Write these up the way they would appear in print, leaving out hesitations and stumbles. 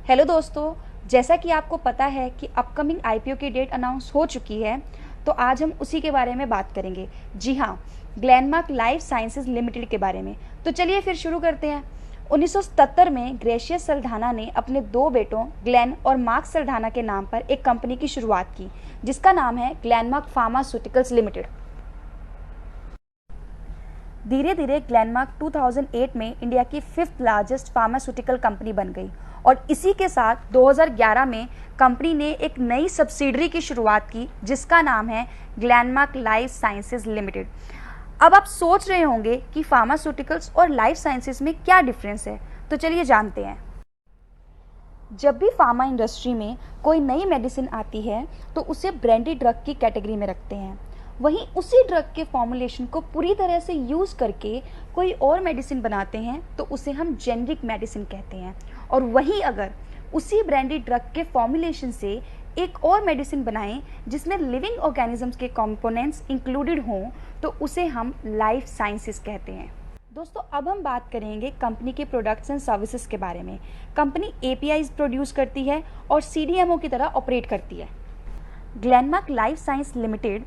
Hello दोस्तों, जैसा कि आपको पता है कि अपकमिंग आईपीओ की डेट अनाउंस हो चुकी है, तो आज हम उसी के बारे में बात करेंगे। जी हाँ, ग्लेनमार्क लाइफ साइंसेज लिमिटेड के बारे में। तो चलिए फिर शुरू करते हैं। 1977 में ग्रेशियस सल्ढाना ने अपने दो बेटों ग्लेन और मार्क सल्ढाना के नाम पर एक कंपनी की शुरुआत की, जिसका नाम है ग्लेनमार्क फार्मास्यूटिकल्स लिमिटेड। धीरे धीरे ग्लेनमार्क 2008 में इंडिया की 5th लार्जेस्ट फार्मास्यूटिकल कंपनी बन गई और इसी के साथ 2011 में कंपनी ने एक नई सब्सिडरी की शुरुआत की, जिसका नाम है ग्लेनमार्क लाइफ साइंसेज लिमिटेड। अब आप सोच रहे होंगे कि फार्मास्यूटिकल्स और लाइफ साइंसेज में क्या डिफरेंस है, तो चलिए जानते हैं। जब भी फार्मा इंडस्ट्री में कोई नई मेडिसिन आती है तो उसे ब्रांडेड ड्रग की कैटेगरी में रखते हैं। वहीं उसी ड्रग के फॉर्मुलेशन को पूरी तरह से यूज़ करके कोई और मेडिसिन बनाते हैं तो उसे हम जेनरिक मेडिसिन कहते हैं। और वहीं अगर उसी ब्रांडेड ड्रग के फॉर्मुलेशन से एक और मेडिसिन बनाएं जिसमें लिविंग ऑर्गेनिजम्स के कंपोनेंट्स इंक्लूडेड हों तो उसे हम लाइफ साइंसेस कहते हैं। दोस्तों, अब हम बात करेंगे कंपनी के प्रोडक्ट्स एंड सर्विसेज के बारे में। कंपनी एपीआईज प्रोड्यूस करती है और सीडीएमओ की तरह ऑपरेट करती है। Glenmark life science limited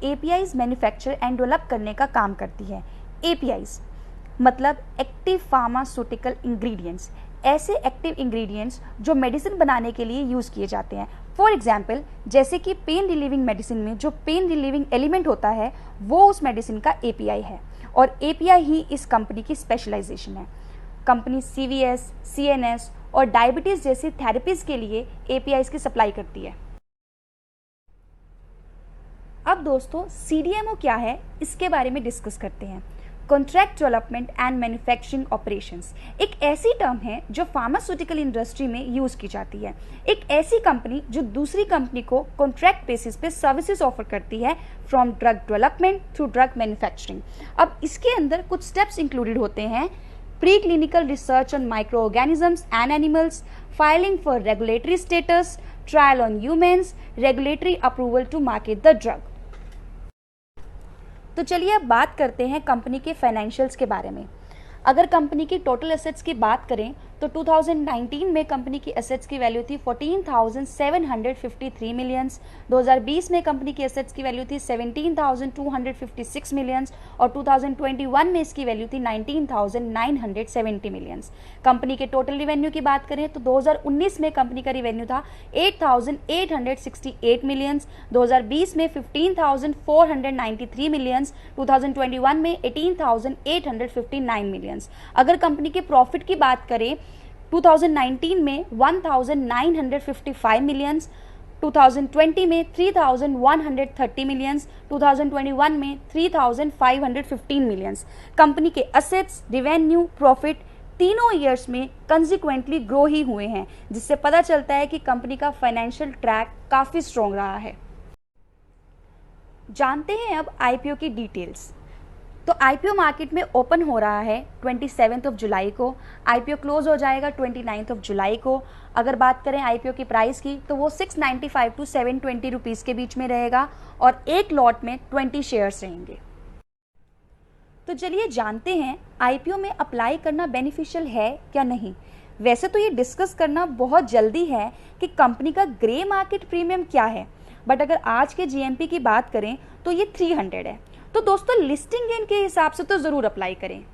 APIs manufacture and develop करने का काम करती है। एपीआईज मतलब एक्टिव फार्मास्यूटिकल इंग्रेडिएंट्स, ऐसे एक्टिव इंग्रेडिएंट्स जो मेडिसिन बनाने के लिए यूज़ किए जाते हैं। फॉर एग्जाम्पल, जैसे कि पेन रिलीविंग मेडिसिन में जो पेन रिलीविंग एलिमेंट होता है वो उस मेडिसिन का एपीआई है और एपीआई ही इस कंपनी की स्पेशलाइजेशन है। कंपनी सीवीएस, सीएनएस और डायबिटीज़ जैसी थेरेपीज़ के लिए एपीआईज की सप्लाई करती है। अब दोस्तों, सीडीएमओ क्या है इसके बारे में डिस्कस करते हैं। Contract development and manufacturing operations एक ऐसी टर्म है जो फार्मास्यूटिकल इंडस्ट्री में यूज़ की जाती है। एक ऐसी कंपनी जो दूसरी कंपनी को कॉन्ट्रैक्ट बेसिस पे सर्विसेज ऑफर करती है, from drug development through drug manufacturing. अब इसके अंदर कुछ स्टेप्स इंक्लूडेड होते हैं: preclinical research on microorganisms and animals, filing for regulatory status, trial on humans, regulatory approval to market the drug. तो चलिए अब बात करते हैं कंपनी के फाइनेंशियल्स के बारे में। अगर कंपनी की टोटल एसेट्स की बात करें तो 2019 में कंपनी की एसेट्स की वैल्यू थी 14,753 मिलियंस, 2020 में कंपनी की एसेट्स की वैल्यू थी 17,256 मिलियंस और 2021 में इसकी वैल्यू थी 19,970 मिलियंस। कंपनी के टोटल रिवेन्यू की बात करें तो 2019 में कंपनी का रिवेन्यू था 8,868 मिलियंस, 2020 में 15,493 मिलियंस, 2021 में 18,859 मिलियंस। अगर कंपनी के प्रॉफिट की बात करें 2019 में 1955 मिलियंस, 2020 में 3130 मिलियंस, 2021 में 3515 मिलियंस। कंपनी के असेट्स, रिवेन्यू, प्रॉफिट तीनों ईयर्स में कंसिक्वेंटली ग्रो ही हुए हैं, जिससे पता चलता है कि कंपनी का फाइनेंशियल ट्रैक काफी स्ट्रॉन्ग रहा है। जानते हैं अब आईपीओ की डिटेल्स। तो आईपीओ मार्केट में ओपन हो रहा है 27 जुलाई को। आईपीओ क्लोज हो जाएगा 29 जुलाई को। अगर बात करें आईपीओ की प्राइस की तो वो 695 टू 720 रुपीज़ के बीच में रहेगा और एक लॉट में 20 शेयर्स रहेंगे। तो चलिए जानते हैं आईपीओ में अप्लाई करना बेनिफिशियल है या नहीं। वैसे तो ये डिस्कस करना बहुत जल्दी है कि कंपनी का ग्रे मार्केट प्रीमियम क्या है, बट अगर आज के जीएमपी की बात करें तो ये 300 है। तो दोस्तों, लिस्टिंग गेन के हिसाब से तो ज़रूर अप्लाई करें।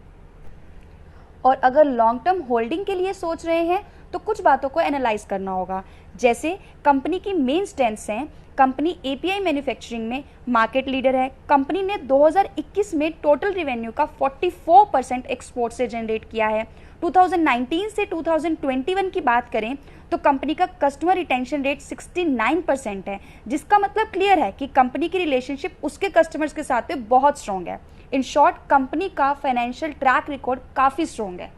और अगर लॉन्ग टर्म होल्डिंग के लिए सोच रहे हैं तो कुछ बातों को एनालाइज करना होगा। जैसे कंपनी की मेन स्ट्रेंथ्स हैं, कंपनी एपीआई मैन्युफैक्चरिंग में मार्केट लीडर है। कंपनी ने 2021 में टोटल रिवेन्यू का 44% एक्सपोर्ट से जनरेट किया है। 2019 से 2021 की बात करें तो कंपनी का कस्टमर रिटेंशन रेट 69% है, जिसका मतलब क्लियर है कि कंपनी की रिलेशनशिप उसके कस्टमर्स के साथ में बहुत स्ट्रॉन्ग है। इन शॉर्ट, कंपनी का फाइनेंशियल ट्रैक रिकॉर्ड काफ़ी स्ट्रॉन्ग है।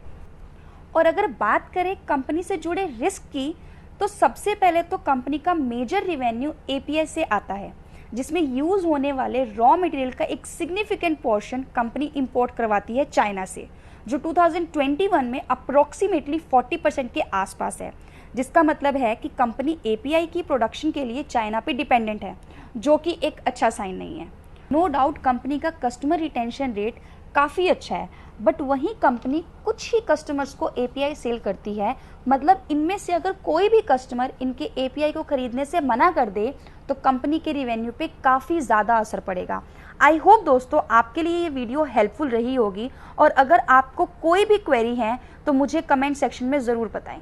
और अगर बात करें कंपनी से जुड़े रिस्क की तो सबसे पहले तो कंपनी का मेजर रिवेन्यू एपीआई से आता है, जिसमें यूज़ होने वाले रॉ मटेरियल का एक सिग्निफिकेंट पोर्शन कंपनी इंपोर्ट करवाती है चाइना से, जो 2021 में अप्रोक्सीमेटली 40% के आसपास है। जिसका मतलब है कि कंपनी एपीआई की प्रोडक्शन के लिए चाइना पे डिपेंडेंट है, जो कि एक अच्छा साइन नहीं है। नो डाउट कंपनी का कस्टमर रिटेंशन रेट काफ़ी अच्छा है, बट वहीं कंपनी कुछ ही कस्टमर्स को एपीआई सेल करती है। मतलब इनमें से अगर कोई भी कस्टमर इनके एपीआई को खरीदने से मना कर दे तो कंपनी के रिवेन्यू पे काफ़ी ज़्यादा असर पड़ेगा। आई होप दोस्तों आपके लिए ये वीडियो हेल्पफुल रही होगी, और अगर आपको कोई भी क्वेरी है तो मुझे कमेंट सेक्शन में ज़रूर बताएं।